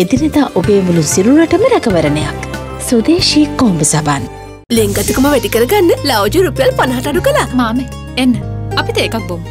එදිනෙදා ඔබේ මුළු සිරුරටම රැකවරණයක්. ස්වදේශී කොම්බු සබන්. ලෙන්ගතුකම වැඩි කරගන්න ලව්ජු රුපියල් 50ට අඩු කළා. මාමේ එන්න අපිට එකක් බොමු.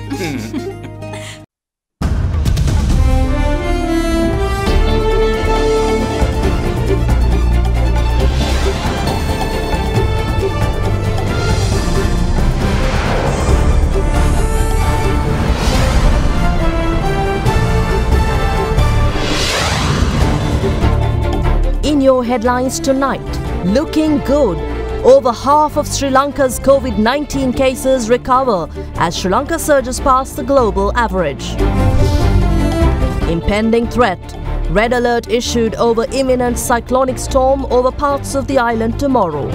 In your headlines tonight, looking good. Over half of Sri Lanka's COVID-19 cases recover as Sri Lanka surges past the global average. Impending threat. Red alert issued over imminent cyclonic storm over parts of the island tomorrow.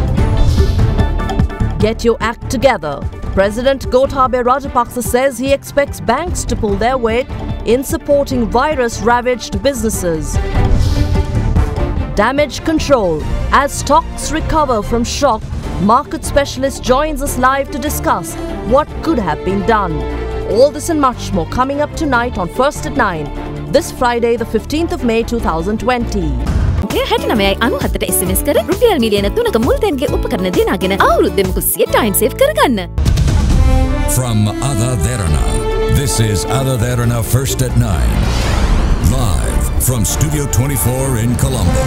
Get your act together. President Gotabaya Rajapaksa says he expects banks to pull their weight in supporting virus-ravaged businesses. Damage control. As stocks recover from shock, market specialist joins us live to discuss what could have been done. All this and much more coming up tonight on First at 9, this Friday the 15th of May 2020. SMS කර රුපියල් මිලියන 3ක මුල්තැන්ගේ උපකරණ දිනාගෙන අවුරුද්දෙම කුස්සිය time save කරගන්න. From AdaDerana, this is AdaDerana First at 9. Live from Studio 24 in Colombo.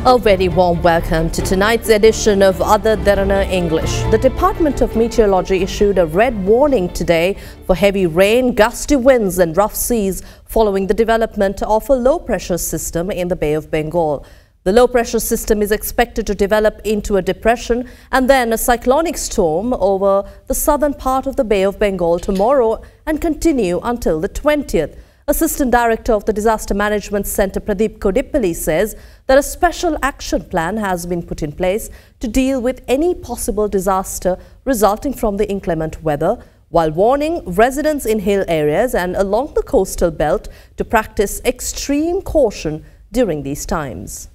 A very warm welcome to tonight's edition of AdaDerana English. The Department of Meteorology issued a red warning today for heavy rain, gusty winds and rough seas following the development of a low-pressure system in the Bay of Bengal. The low-pressure system is expected to develop into a depression and then a cyclonic storm over the southern part of the Bay of Bengal tomorrow and continue until the 20th. Assistant Director of the Disaster Management Centre Pradeep Kodipalli says that a special action plan has been put in place to deal with any possible disaster resulting from the inclement weather, while warning residents in hill areas and along the coastal belt to practice extreme caution during these times.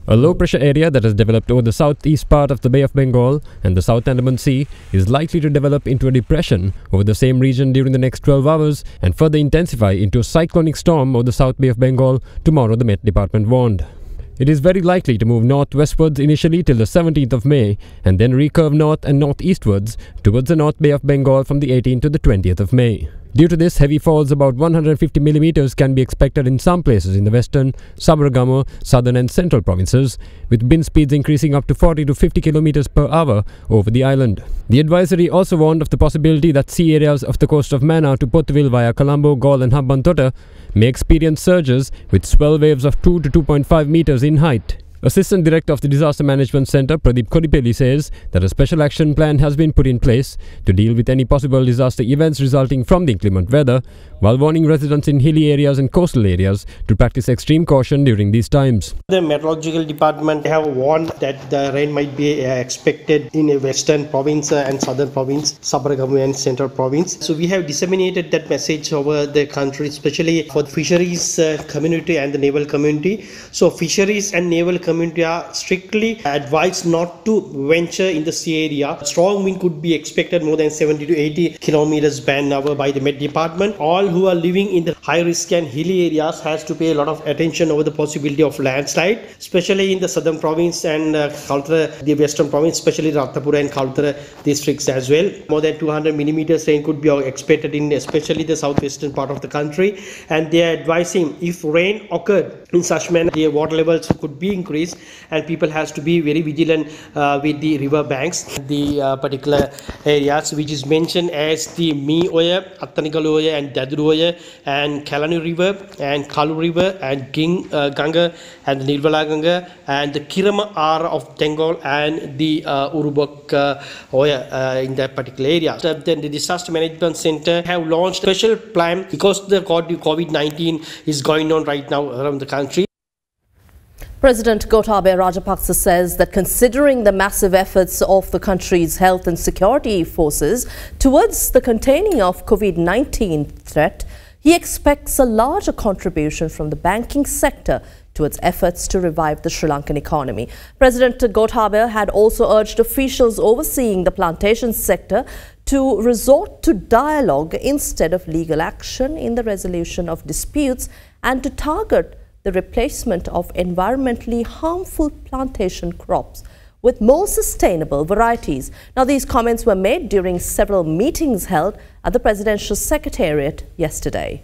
A low-pressure area that has developed over the southeast part of the Bay of Bengal and the South Andaman Sea is likely to develop into a depression over the same region during the next 12 hours and further intensify into a cyclonic storm over the South Bay of Bengal tomorrow, the Met Department warned. It is very likely to move northwestwards initially till the 17th of May and then recurve north and northeastwards towards the North Bay of Bengal from the 18th to the 20th of May. Due to this, heavy falls about 150 millimeters can be expected in some places in the western, Sabaragamuwa, southern and central provinces, with wind speeds increasing up to 40 to 50 kilometers per hour over the island. The advisory also warned of the possibility that sea areas of the coast of Mannar to Pothuwil via Colombo, Galle and Hambantota may experience surges with swell waves of 2 to 2.5 meters in height. Assistant Director of the Disaster Management Centre, Pradeep Kodipalli, says that a special action plan has been put in place to deal with any possible disaster events resulting from the inclement weather, while warning residents in hilly areas and coastal areas to practice extreme caution during these times. The meteorological department have warned that the rain might be expected in a western province and southern province, Sabaragamuwa and central province. So we have disseminated that message over the country, especially for the fisheries community and the naval community. So fisheries and naval community are strictly advised not to venture in the sea area. Strong wind could be expected more than 70 to 80 kilometers per hour by the Met Department. All who are living in the high risk and hilly areas has to pay a lot of attention over the possibility of landslide, especially in the southern province and the western province, especially Ratnapura and Kaltara districts as well. More than 200 millimeters rain could be expected in especially the southwestern part of the country, and they are advising if rain occurred in such manner, the water levels could be increased and people has to be very vigilant with the river banks. The particular areas which is mentioned as the Mi Oya, Attanikalu Oya and Daduru Oya and Kalani River and Kalu River and Ganga and the Nirvala Ganga and the Kirama R of Bengal and the Urubak Oya in that particular area. Then the Disaster Management Center have launched a special plan because the COVID-19 is going on right now around the country. President Gotabaya Rajapaksa says that considering the massive efforts of the country's health and security forces towards the containing of COVID-19 threat, he expects a larger contribution from the banking sector towards efforts to revive the Sri Lankan economy. President Gotabaya had also urged officials overseeing the plantation sector to resort to dialogue instead of legal action in the resolution of disputes and to target the replacement of environmentally harmful plantation crops with more sustainable varieties. Now, these comments were made during several meetings held at the Presidential Secretariat yesterday.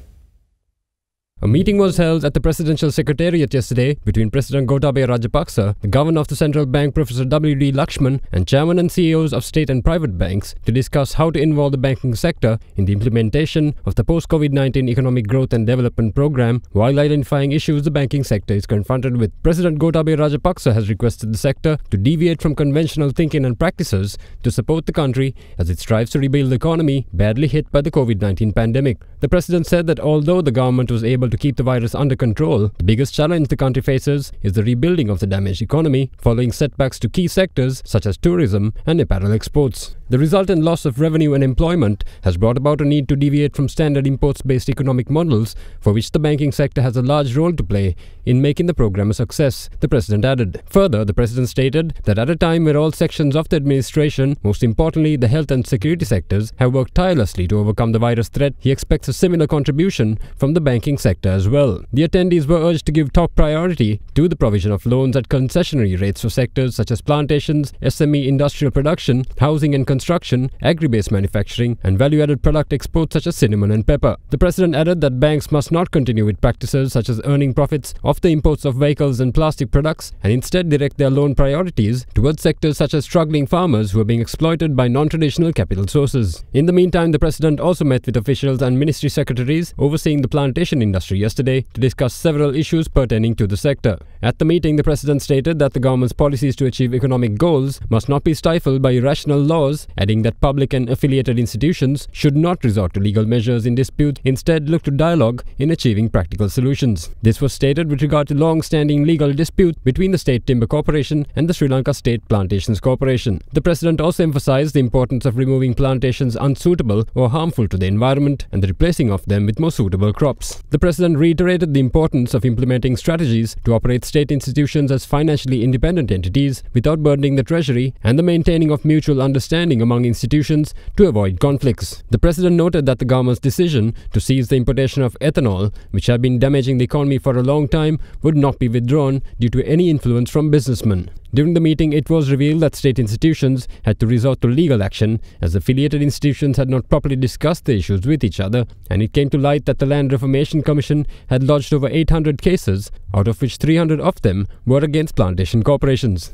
A meeting was held at the Presidential Secretariat yesterday between President Gotabaya Rajapaksa, the Governor of the Central Bank Professor W.D. Lakshman and Chairman and CEOs of state and private banks to discuss how to involve the banking sector in the implementation of the post-COVID-19 Economic Growth and Development Program while identifying issues the banking sector is confronted with. President Gotabaya Rajapaksa has requested the sector to deviate from conventional thinking and practices to support the country as it strives to rebuild the economy badly hit by the COVID-19 pandemic. The President said that although the government was able to keep the virus under control, the biggest challenge the country faces is the rebuilding of the damaged economy following setbacks to key sectors such as tourism and apparel exports. The resultant loss of revenue and employment has brought about a need to deviate from standard imports-based economic models for which the banking sector has a large role to play in making the program a success, the President added. Further, the President stated that at a time where all sections of the administration, most importantly the health and security sectors, have worked tirelessly to overcome the virus threat, he expects a similar contribution from the banking sector as well. The attendees were urged to give top priority to the provision of loans at concessionary rates for sectors such as plantations, SME industrial production, housing and construction, agri-based manufacturing and value-added product exports such as cinnamon and pepper. The President added that banks must not continue with practices such as earning profits off the imports of vehicles and plastic products and instead direct their loan priorities towards sectors such as struggling farmers who are being exploited by non-traditional capital sources. In the meantime, the President also met with officials and ministry secretaries overseeing the plantation industry yesterday to discuss several issues pertaining to the sector. At the meeting, the President stated that the government's policies to achieve economic goals must not be stifled by irrational laws, adding that public and affiliated institutions should not resort to legal measures in dispute, instead look to dialogue in achieving practical solutions. This was stated with regard to long-standing legal dispute between the State Timber Corporation and the Sri Lanka State Plantations Corporation. The President also emphasized the importance of removing plantations unsuitable or harmful to the environment and the replacing of them with more suitable crops. The President reiterated the importance of implementing strategies to operate state institutions as financially independent entities without burdening the treasury and the maintaining of mutual understanding among institutions to avoid conflicts. The President noted that the government's decision to seize the importation of ethanol, which had been damaging the economy for a long time, would not be withdrawn due to any influence from businessmen. During the meeting, it was revealed that state institutions had to resort to legal action as affiliated institutions had not properly discussed the issues with each other, and it came to light that the Land Reformation Commission had lodged over 800 cases, out of which 300 of them were against plantation corporations.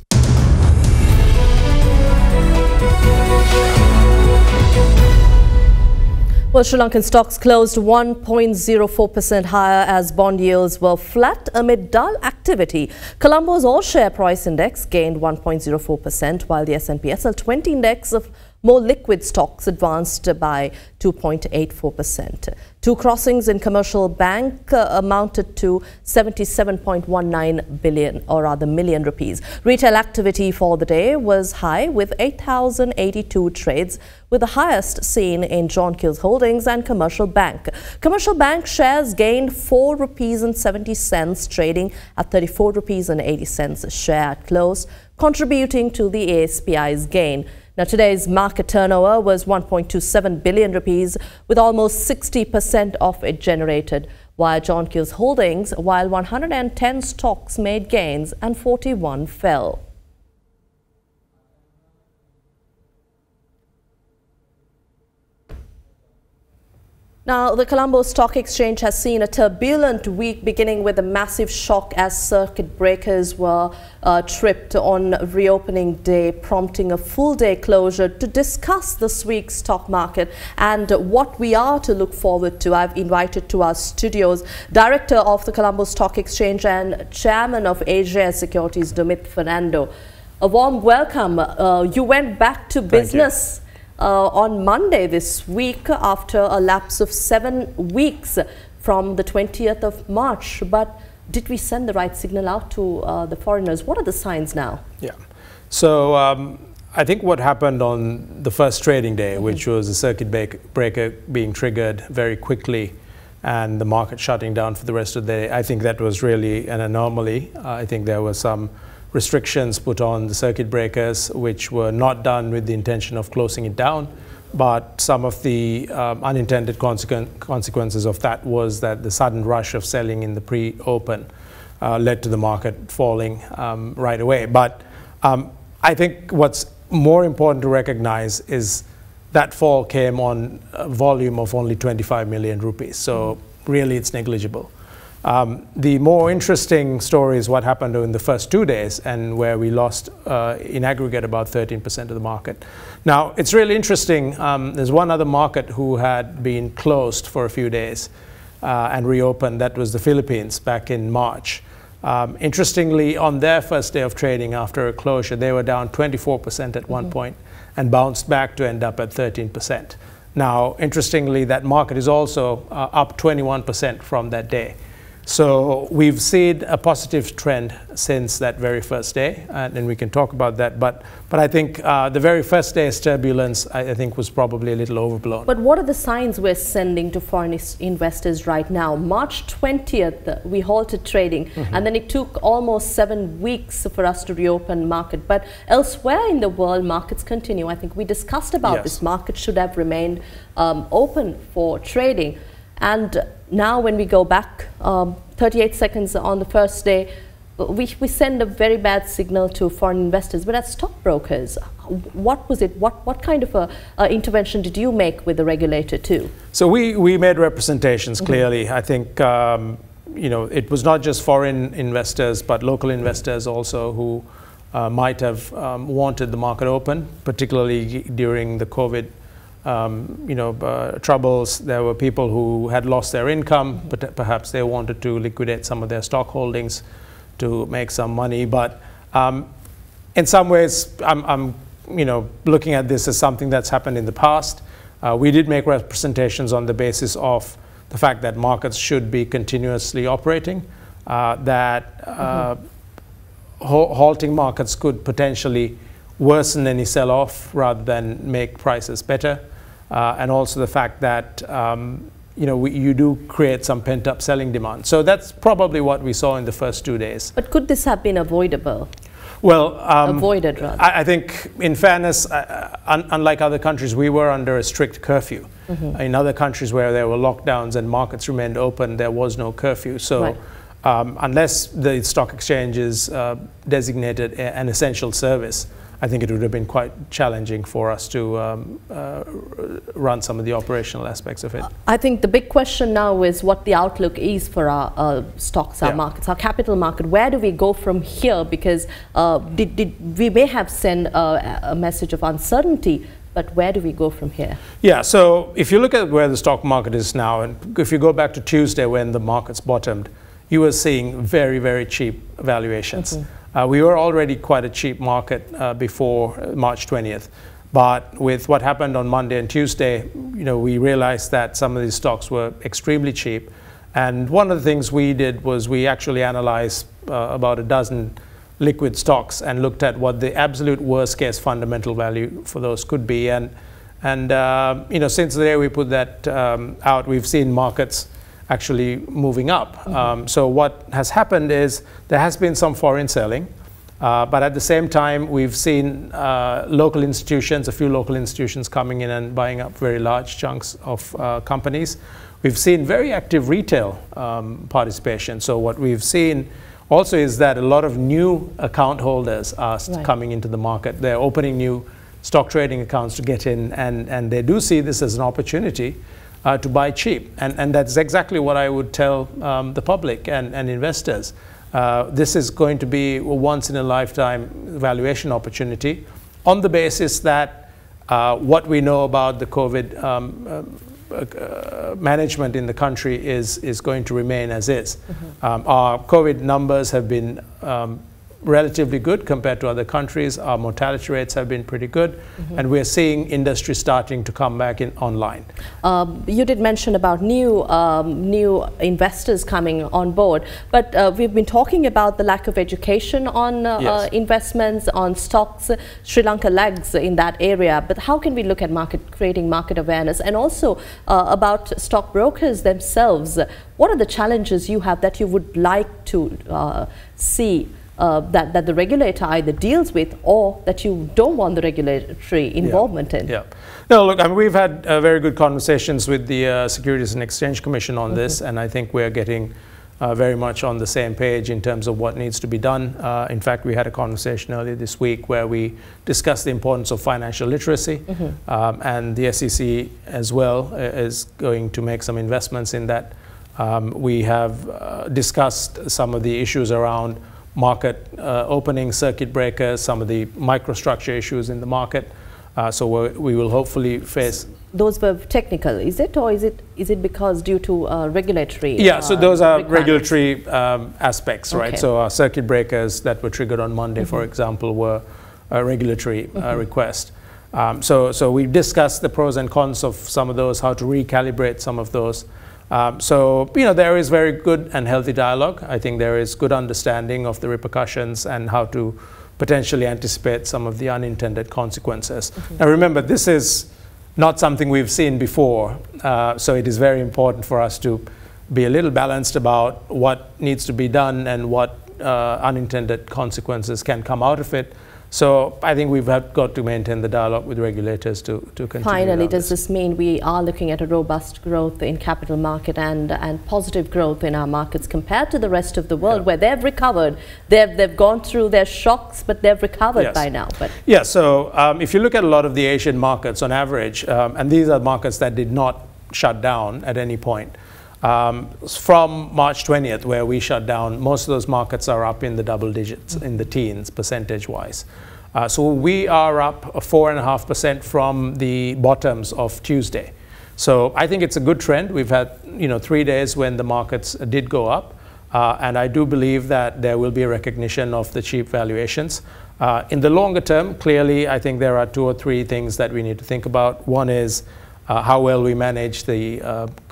Well, Sri Lankan stocks closed 1.04% higher as bond yields were flat amid dull activity. Colombo's all-share price index gained 1.04%, while the S&P SL20 index of more liquid stocks advanced by 2.84%. Two crossings in Commercial Bank amounted to 77.19 billion, or rather million rupees. Retail activity for the day was high with 8,082 trades, with the highest seen in John Keells Holdings and Commercial Bank. Commercial Bank shares gained 4 rupees and 70 cents, trading at 34 rupees and 80 cents a share at close, contributing to the ASPI's gain. Now, today's market turnover was 1.27 billion rupees, with almost 60% of it generated via John Keells Holdings, while 110 stocks made gains and 41 fell. Now, the Colombo Stock Exchange has seen a turbulent week, beginning with a massive shock as circuit breakers were tripped on reopening day, prompting a full-day closure. To discuss this week's stock market and what we are to look forward to, I've invited to our studios Director of the Colombo Stock Exchange and Chairman of Asia Securities, Dumit Fernando. A warm welcome. You went back to business on Monday this week after a lapse of 7 weeks from the 20th of March. But did we send the right signal out to the foreigners? What are the signs now? Yeah. So I think what happened on the first trading day, which was a circuit breaker being triggered very quickly and the market shutting down for the rest of the day, I think that was really an anomaly. I think there were some restrictions put on the circuit breakers which were not done with the intention of closing it down, but some of the unintended consequences of that was that the sudden rush of selling in the pre-open led to the market falling right away. But I think what's more important to recognize is that fall came on a volume of only 25 million rupees. So really it's negligible. The more interesting story is what happened in the first 2 days, and where we lost in aggregate about 13% of the market. Now it's really interesting, there's one other market who had been closed for a few days and reopened. That was the Philippines back in March. Interestingly, on their first day of trading after a closure, they were down 24% at one point and bounced back to end up at 13%. Now, interestingly, that market is also up 21% from that day. So we've seen a positive trend since that very first day, and we can talk about that. But I think the very first day's turbulence, I think, was probably a little overblown. But what are the signs we're sending to foreign investors right now? March 20th, we halted trading, and then it took almost 7 weeks for us to reopen market. But elsewhere in the world, markets continue. I think we discussed about this. Market should have remained open for trading. And now when we go back 38 seconds on the first day, we send a very bad signal to foreign investors. But as stockbrokers, what was it? What kind of a intervention did you make with the regulator too? So we made representations clearly. I think you know, it was not just foreign investors, but local investors also who might have wanted the market open, particularly during the COVID troubles. There were people who had lost their income, but perhaps they wanted to liquidate some of their stock holdings to make some money. But in some ways, I'm looking at this as something that's happened in the past. We did make representations on the basis of the fact that markets should be continuously operating, that halting markets could potentially worsen any sell-off rather than make prices better. And also the fact that you do create some pent-up selling demand. So that's probably what we saw in the first 2 days. But could this have been avoidable? Well, avoided rather. I think, in fairness, unlike other countries, we were under a strict curfew. In other countries where there were lockdowns and markets remained open, there was no curfew. So unless the stock exchanges designated an essential service, I think it would have been quite challenging for us to run some of the operational aspects of it. I think the big question now is what the outlook is for our stocks, our markets, our capital market. Where do we go from here? Because we may have sent a message of uncertainty, but where do we go from here? Yeah, so if you look at where the stock market is now, and if you go back to Tuesday when the markets bottomed, you were seeing very, very cheap valuations. We were already quite a cheap market before March 20th. But with what happened on Monday and Tuesday, we realized that some of these stocks were extremely cheap. And one of the things we did was we actually analyzed about a dozen liquid stocks and looked at what the absolute worst case fundamental value for those could be. And since the day we put that out, we've seen markets actually moving up. So what has happened is there has been some foreign selling, but at the same time we've seen local institutions, a few local institutions coming in and buying up very large chunks of companies. We've seen very active retail participation. So what we've seen also is that a lot of new account holders are coming into the market. They're opening new stock trading accounts to get in, and they do see this as an opportunity to buy cheap. And that's exactly what I would tell the public and investors. This is going to be a once-in-a-lifetime valuation opportunity on the basis that what we know about the COVID management in the country is going to remain as is. Our COVID numbers have been relatively good compared to other countries. Our mortality rates have been pretty good, and we're seeing industry starting to come back online. You did mention about new investors coming on board, but we've been talking about the lack of education on investments, on stocks. Sri Lanka lags in that area, but how can we look at creating market awareness, and also about stockbrokers themselves? What are the challenges you have that you would like to see that the regulator either deals with or that you don't want the regulatory involvement in? Yeah. No, look, I mean, we've had very good conversations with the Securities and Exchange Commission on this, and I think we're getting very much on the same page in terms of what needs to be done. In fact, we had a conversation earlier this week where we discussed the importance of financial literacy, and the SEC as well is going to make some investments in that. We have discussed some of the issues around market opening, circuit breakers, some of the microstructure issues in the market. So we will hopefully face. Those were technical, is it, or is it because due to regulatory? Yeah, so those are regulatory aspects, right? So our circuit breakers that were triggered on Monday, for example, were a regulatory request. So we discussed the pros and cons of some of those, how to recalibrate some of those. So, you know, there is very good and healthy dialogue. I think there is good understanding of the repercussions and how to potentially anticipate some of the unintended consequences. Now remember, this is not something we've seen before, so it is very important for us to be a little balanced about what needs to be done and what unintended consequences can come out of it. So I think we've got to maintain the dialogue with regulators to continue. Finally, does this mean we are looking at a robust growth in capital market and positive growth in our markets compared to the rest of the world, where they've recovered? They've gone through their shocks, but they've recovered by now. But yeah, so if you look at a lot of the Asian markets on average, and these are markets that did not shut down at any point, from March 20th, where we shut down, most of those markets are up in the double digits, in the teens, percentage-wise. So we are up 4.5% from the bottoms of Tuesday. So I think it's a good trend. We've had, you know, 3 days when the markets did go up, and I do believe that there will be a recognition of the cheap valuations. In the longer term, clearly, I think there are 2 or 3 things that we need to think about. One is how well we manage the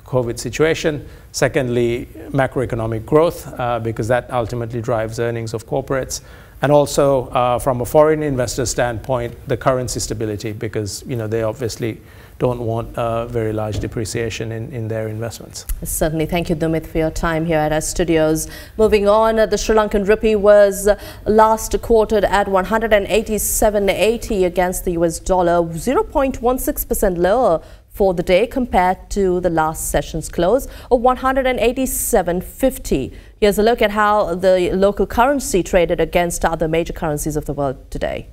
COVID situation. Secondly, macroeconomic growth, because that ultimately drives earnings of corporates. And also, from a foreign investor standpoint, the currency stability, because, you know, they obviously don't want very large depreciation in their investments. Certainly. Thank you, Dumit, for your time here at our studios. Moving on, the Sri Lankan rupee was last quoted at 187.80 against the US dollar, 0.16% lower for the day compared to the last session's close of 187.50. Here's a look at how the local currency traded against other major currencies of the world today.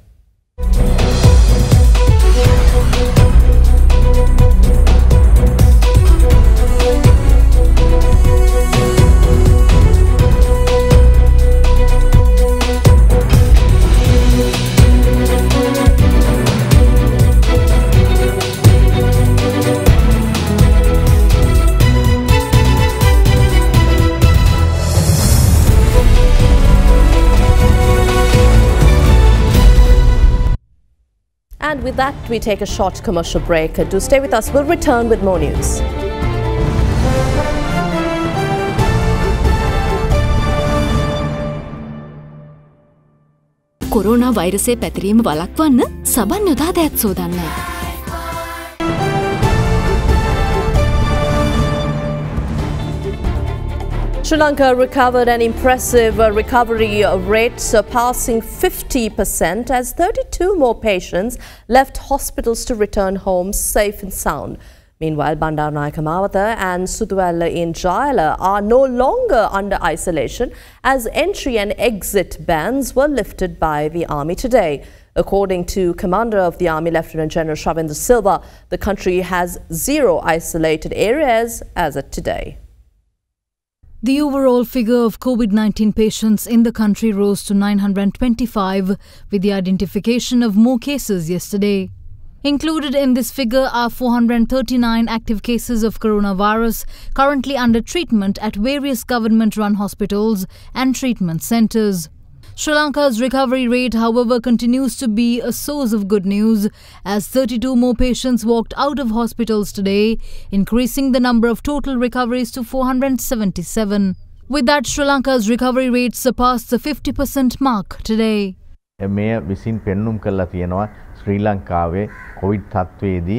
And with that, we take a short commercial break. Do stay with us. We'll return with more news. Corona වෛරසය පැතිරීම වළක්වන්න සබන් යොදා දෑත් සෝදන්න. Sri Lanka recovered an impressive recovery rate surpassing 50% as 32 more patients left hospitals to return home safe and sound. Meanwhile, Bandaranaike Mawatha and Suduwalla in Jayala are no longer under isolation as entry and exit bans were lifted by the army today. According to Commander of the Army, Lieutenant General Shavendra Silva, the country has 0 isolated areas as of today. The overall figure of COVID-19 patients in the country rose to 925, with the identification of more cases yesterday. Included in this figure are 439 active cases of coronavirus currently under treatment at various government-run hospitals and treatment centres. Sri Lanka's recovery rate, however, continues to be a source of good news as 32 more patients walked out of hospitals today, increasing the number of total recoveries to 477. With that, Sri Lanka's recovery rate surpassed the 50% mark today. මේ විසින් පෙන්눔 කරලා තියෙනවා ශ්‍රී ලංකාවේ Covid තත්ත්වයේදී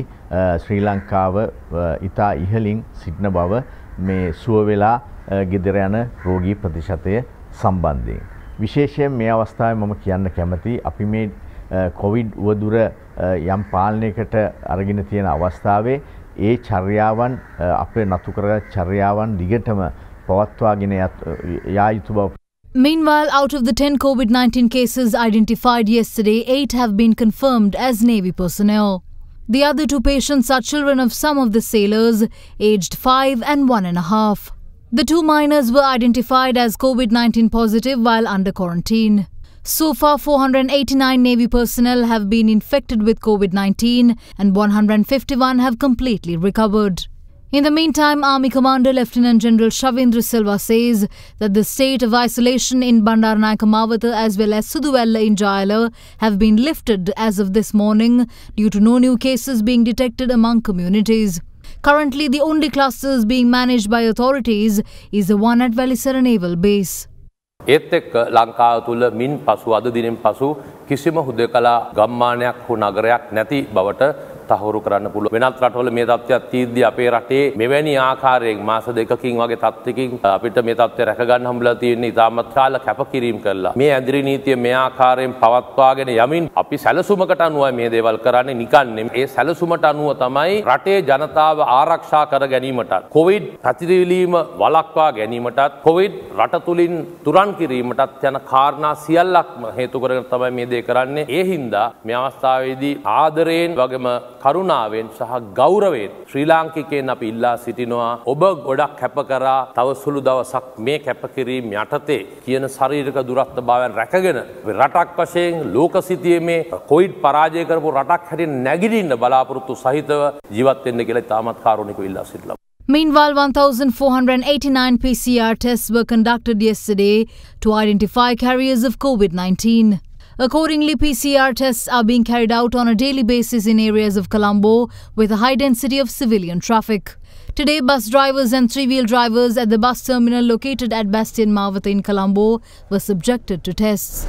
ශ්‍රී ලංකාව ඉතා ඉහළින් සිටින බව මේ සුව වෙලා ගෙදර යන රෝගී ප්‍රතිශතය සම්බන්ධයෙන් විශේෂයෙන් මේ අවස්ථාවේ මම කියන්න කැමතියි අපි මේ කොවිඩ් උවදුර යම් පාලනයකට අරගෙන තියෙන අවස්ථාවේ ඒ චර්යාවන් අපේ නතු කරගත් චර්යාවන් දිගටම පවත්වාගෙන යා යුතු බව. Meanwhile, out of the 10 COVID-19 cases identified yesterday, 8 have been confirmed as Navy personnel. The other 2 patients are children of some of the sailors, aged 5 and 1.5. The 2 minors were identified as COVID-19 positive while under quarantine. So far, 489 Navy personnel have been infected with COVID-19 and 151 have completely recovered. In the meantime, Army Commander Lieutenant General Shavindra Silva says that the state of isolation in Bandaranaike Mawatha as well as Suduvella in Jayala have been lifted as of this morning due to no new cases being detected among communities. Currently, the only clusters being managed by authorities is the one at Velisara Naval Base. ඒත් එක්ක ලංකාව තුළ මින් පසු අද දිනෙන් පසු කිසිම හුදකලා ගම්මානයක් හෝ නගරයක් නැති බවට තහවුරු කරන්න පුළුවන්. වෙනත් රටවල මේ තත්ත්වයක් තියෙද්දී අපේ රටේ මෙවැනි ආකාරයෙන් මාස දෙකකින් වගේ තත්ත්වකින් අපිට මේ තත්ත්වය රැක ගන්න හම්බුලා තියෙන ඉතාමත් කාල කැපකිරීම කළා. මේ ඇදිරි නීතිය මේ ආකාරයෙන් පවත්වාගෙන යමින් අපි සැලසුමකට අනුව මේ දේවල් කරන්නේ නිකන් නෙමෙයි. ඒ සැලසුමට අනුව තමයි රටේ ජනතාව ආරක්ෂා කර ගැනීමටත් කොවිඩ් ප්‍රතිවිලීම වළක්වා ගැනීමටත් කොවිඩ් රට තුලින් තුරන් කිරීමටත් යන කාරණා සියල්ලක්ම හේතු කරගෙන තමයි මේ දේ කරන්නේ. ඒ හින්දා මේ අවස්ථාවේදී ආදරයෙන් වගේම කරුණාවෙන් සහ ගෞරවයෙන් ශ්‍රී ලාංකිකයන් අපි ඉල්ලා සිටිනවා ඔබ ගොඩක් කැප කරා තව සුළු දවසක් මේ කැපකිරීම යටතේ කියන ශාරීරික දුරත්වභාවයන් රැකගෙන රටක් වශයෙන් ලෝක සිතියමේ කොවිඩ් පරාජය කරපු රටක් හැටියට නැගිටින්න බලාපොරොත්තු සහිතව ජීවත් වෙන්න කියලා තාමත් කාරුණිකව ඉල්ලා සිටිනවා. Meanwhile, 1,489 PCR tests were conducted yesterday to identify carriers of COVID-19. Accordingly, PCR tests are being carried out on a daily basis in areas of Colombo with a high density of civilian traffic. Today, bus drivers and 3-wheel drivers at the bus terminal located at Bastion Mawatha in Colombo were subjected to tests.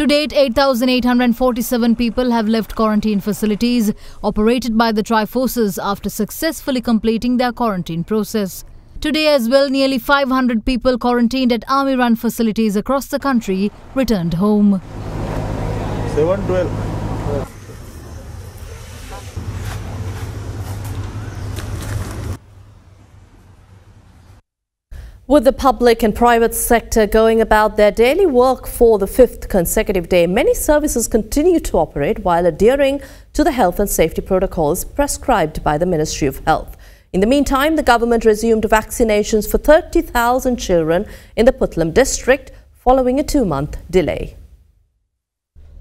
To date, 8,847 people have left quarantine facilities operated by the Triforces after successfully completing their quarantine process. Today as well, nearly 500 people quarantined at army-run facilities across the country returned home. 712. With the public and private sector going about their daily work for the 5th consecutive day, many services continue to operate while adhering to the health and safety protocols prescribed by the Ministry of Health. In the meantime, the government resumed vaccinations for 30,000 children in the Puttalam district following a 2-month delay.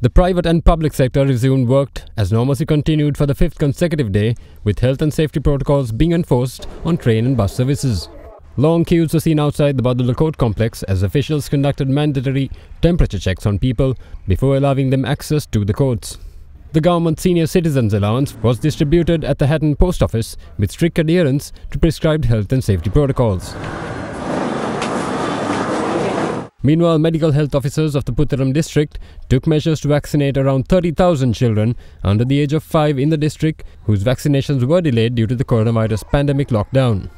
The private and public sector resumed work as normalcy continued for the 5th consecutive day, with health and safety protocols being enforced on train and bus services. Long queues were seen outside the Badula Court complex as officials conducted mandatory temperature checks on people before allowing them access to the courts. The government senior citizens allowance was distributed at the Hatton post office with strict adherence to prescribed health and safety protocols. Meanwhile, medical health officers of the Puttalam district took measures to vaccinate around 30,000 children under the age of 5 in the district whose vaccinations were delayed due to the coronavirus pandemic lockdown.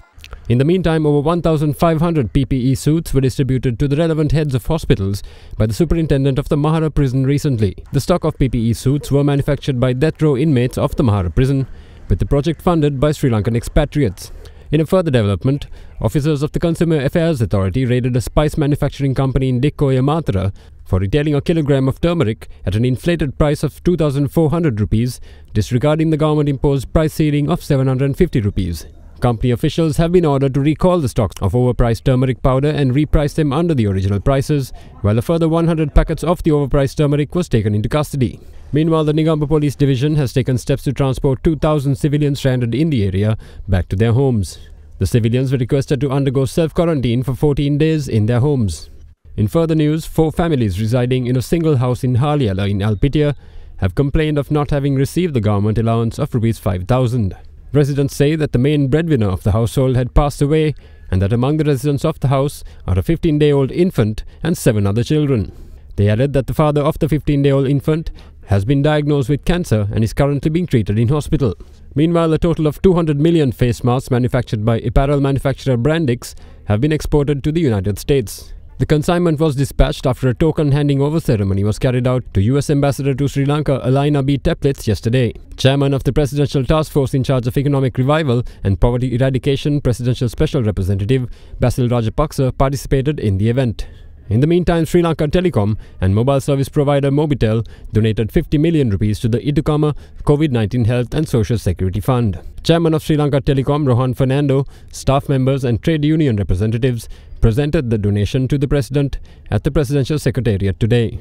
In the meantime, over 1,500 PPE suits were distributed to the relevant heads of hospitals by the superintendent of the Mahara prison recently. The stock of PPE suits were manufactured by death row inmates of the Mahara prison, with the project funded by Sri Lankan expatriates. In a further development, officers of the Consumer Affairs Authority raided a spice manufacturing company in Dikkoya, Matara for retailing a kilogram of turmeric at an inflated price of 2,400 rupees, disregarding the government-imposed price ceiling of 750 rupees. Company officials have been ordered to recall the stocks of overpriced turmeric powder and reprice them under the original prices, while a further 100 packets of the overpriced turmeric was taken into custody. Meanwhile, the Negombo Police Division has taken steps to transport 2,000 civilians stranded in the area back to their homes. The civilians were requested to undergo self-quarantine for 14 days in their homes. In further news, 4 families residing in a single house in Haliala in Alpitia have complained of not having received the government allowance of Rs 5,000. Residents say that the main breadwinner of the household had passed away and that among the residents of the house are a 15-day-old infant and 7 other children. They added that the father of the 15-day-old infant has been diagnosed with cancer and is currently being treated in hospital. Meanwhile, a total of 200 million face masks manufactured by apparel manufacturer Brandix have been exported to the United States. The consignment was dispatched after a token handing over ceremony was carried out to US Ambassador to Sri Lanka Alaina B. Teplitz yesterday. Chairman of the Presidential Task Force in charge of Economic Revival and Poverty Eradication Presidential Special Representative Basil Rajapaksa participated in the event. In the meantime, Sri Lanka Telecom and mobile service provider Mobitel donated 50 million rupees to the Idukama COVID-19 Health and Social Security Fund. Chairman of Sri Lanka Telecom Rohan Fernando, staff members and trade union representatives presented the donation to the President at the Presidential Secretariat today.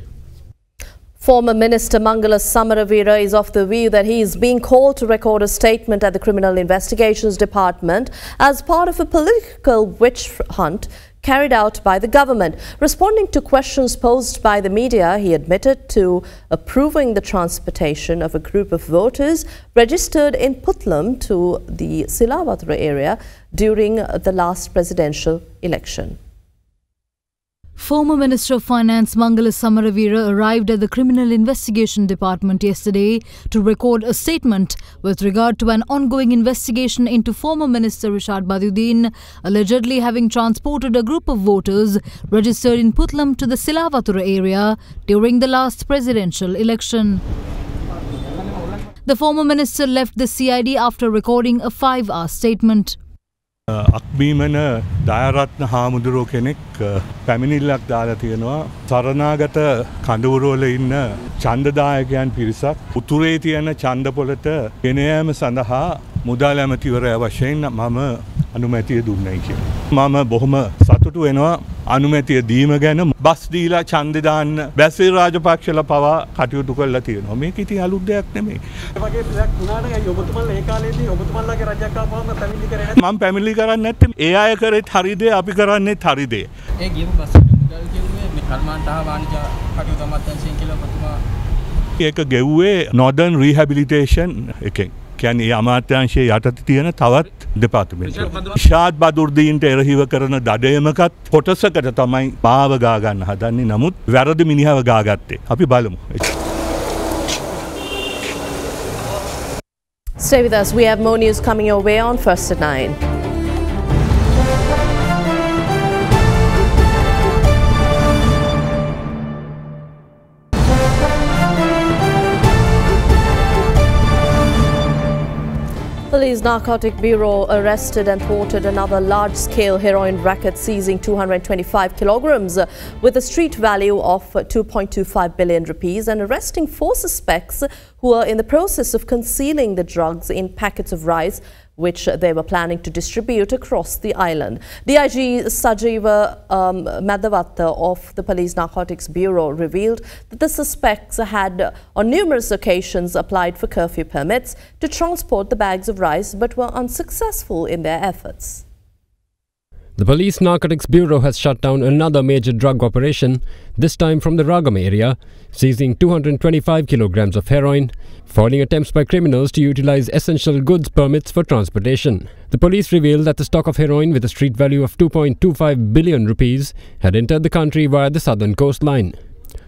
Former Minister Mangala Samaravira is of the view that he is being called to record a statement at the Criminal Investigations Department as part of a political witch hunt carried out by the government. Responding to questions posed by the media, he admitted to approving the transportation of a group of voters registered in Puttlam to the Silavathura area during the last presidential election. Former Minister of Finance Mangala Samaravira arrived at the Criminal Investigation Department yesterday to record a statement with regard to an ongoing investigation into former Minister Rishad Badudin allegedly having transported a group of voters registered in Puttlam to the Silavathura area during the last presidential election. The former minister left the CID after recording a 5-hour statement. අක්බීමන Dayaratne හාමුදුරුවෝ කෙනෙක් පැමිණිල්ලක් දාලා තියෙනවා සරණාගත කඳවුරවල ඉන්න ඡන්දදායකයන් පිරිසක් උතුරේ තියෙන ඡන්දපොළට ගෙන යාම සඳහා මුදල් ඇමතිවරයා වශයෙන් මම අනුමැතිය දුන්නයි කියලා. මම බොහොම සතුටු වෙනවා අනුමැතිය දීම ගැන. බස් දීලා ඡන්දෙ දාන්න බැසිල් රාජපක්ෂලා පවා කටයුතු කරලා තියෙනවා. මේක ඉතින් අලුත් දෙයක් නෙමෙයි. ඒ වගේ දෙයක් වුණාට ඔබතුමන්ලා ඒ කාලේදී ඔබතුමන්ලාගේ රජයක් ආපුවම පැමිණිලි කරේ නැහැ. මම පැමිණිලි කරන්නේ නැත්තේ ඒ අය කරේත් හරි දේ අපි කරන්නේත් හරි දේ. ඒ ගියපු බස් මුදල් ගෙවුවේ මේ කර්මාන්තහ වාණිජ කටයුතු අමාත්‍යාංශයෙන් කියලා ඔබතුමා ඒක ගෙව්වේ Northern Rehabilitation එකෙන්. කියන්නේ ඒ අමාත්‍යාංශයේ යටතේ තියෙන තවත් දෙපාර්තමේන්තුවක්. ෂාද් බදුර්දීන්ට එරෙහිව කරන දඩයමකත් කොටසකට තමයි මාව ගා ගන්න හදන්නේ. නමුත් වැරදි මිනිහව ගාගත්තේ. අපි බලමු. Stay with us. We have more news coming your way on First at 9. Police Narcotic Bureau arrested and thwarted another large-scale heroin racket seizing 225 kilograms with a street value of 2.25 billion rupees and arresting 4 suspects who are in the process of concealing the drugs in packets of rice which they were planning to distribute across the island. DIG Sajiva Madhavatta of the Police Narcotics Bureau revealed that the suspects had on numerous occasions applied for curfew permits to transport the bags of rice but were unsuccessful in their efforts. The Police Narcotics Bureau has shut down another major drug operation, this time from the Ragam area, seizing 225 kilograms of heroin, foiling attempts by criminals to utilize essential goods permits for transportation. The police revealed that the stock of heroin with a street value of 2.25 billion rupees had entered the country via the southern coastline.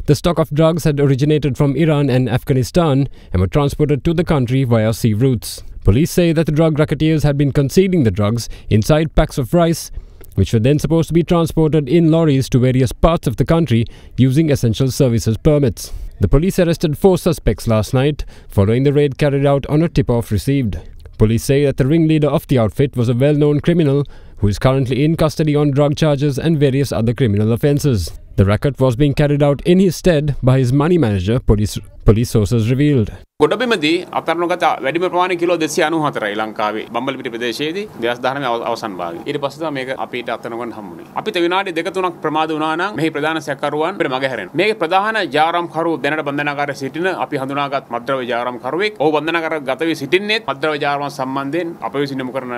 The stock of drugs had originated from Iran and Afghanistan and were transported to the country via sea routes. Police say that the drug racketeers had been concealing the drugs inside packs of rice, which were then supposed to be transported in lorries to various parts of the country using essential services permits. The police arrested 4 suspects last night following the raid carried out on a tip-off received. Police say that the ringleader of the outfit was a well-known criminal who is currently in custody on drug charges and various other criminal offences. The racket was being carried out in his stead by his money manager, police sources revealed. ගොඩබිමදී අතරනුගත වැඩිම ප්‍රමාණය kilo 294යි ලංකාවේ බම්බලපිටිය ප්‍රදේශයේදී 2019 අවසන් භාගයේ. ඊට පස්සේ තමයි මේක අපිට අතරනුගන්න හම්බුනේ. අපිට විනාඩි 2-3ක් ප්‍රමාද වුණා නම් මෙහි ප්‍රධාන සැකකරුවන් අපිට මග හැරෙනවා. මේකේ ප්‍රධාන ජාරම්කරු දැනට බන්ධනාගාරයේ සිටින අපි හඳුනාගත් මද්ද්‍රව්‍ය ජාරම්කරුවෙක්. ඔහු බන්ධනාගාරයට ගත වී සිටින්නේ මද්ද්‍රව්‍ය ජාරම් සම්බන්ධයෙන් අප විසින් යොමු කරන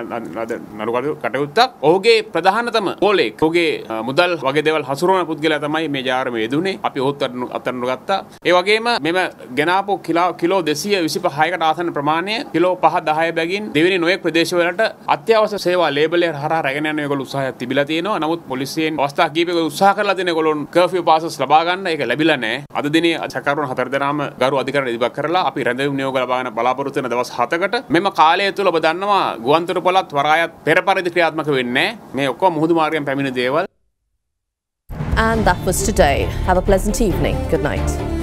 නඩු කටයුත්තක්. ඔහුගේ ප්‍රධානතම පොලේක් ඔහුගේ මුදල් වගේ දේවල් හසුරවන පුද්ගලයා තමයි මේ ජාරමේ යෙදුනේ. අපි ඔහුත් අතරනුගත්තා. ඒ වගේම මෙම ගෙනාපු කිලෝ 225කට ආසන්න ප්‍රමාණය කිලෝ 5-10 බැගින් දෙවෙනි නොයෙක් ප්‍රදේශවලට අත්‍යවශ්‍ය සේවා ලේබල් එක හරහා රැගෙන යන ඒගොල්ලෝ උත්සාහයක් තිබිලා තියෙනවා. නමුත් පොලිසියෙන් අවස්ථා කිහිපයක උත්සාහ කරලා තියෙන ඒගොල්ලොන් කර්ෆියු පාසස් ලබා ගන්න ඒක ලැබිලා නැහැ. අද දිනේ සැකකරුවන් 4 දෙනාම ගරු අධිකරණ ඉදිරිපත් කරලා අපි රැඳවීම් නියෝග ලබා ගන්න බලාපොරොත්තු වෙන දවස් 7කට මෙම කාලය තුල ඔබ දන්නවා ගුවන්තොටුපළත් වරායත් පෙර පරිදි ක්‍රියාත්මක වෙන්නේ නැහැ. මේ ඔක්කොම මුහුදු මාර්ගයෙන් පැමිණෙන දේවල්. And that was today. Have a pleasant evening. Good night.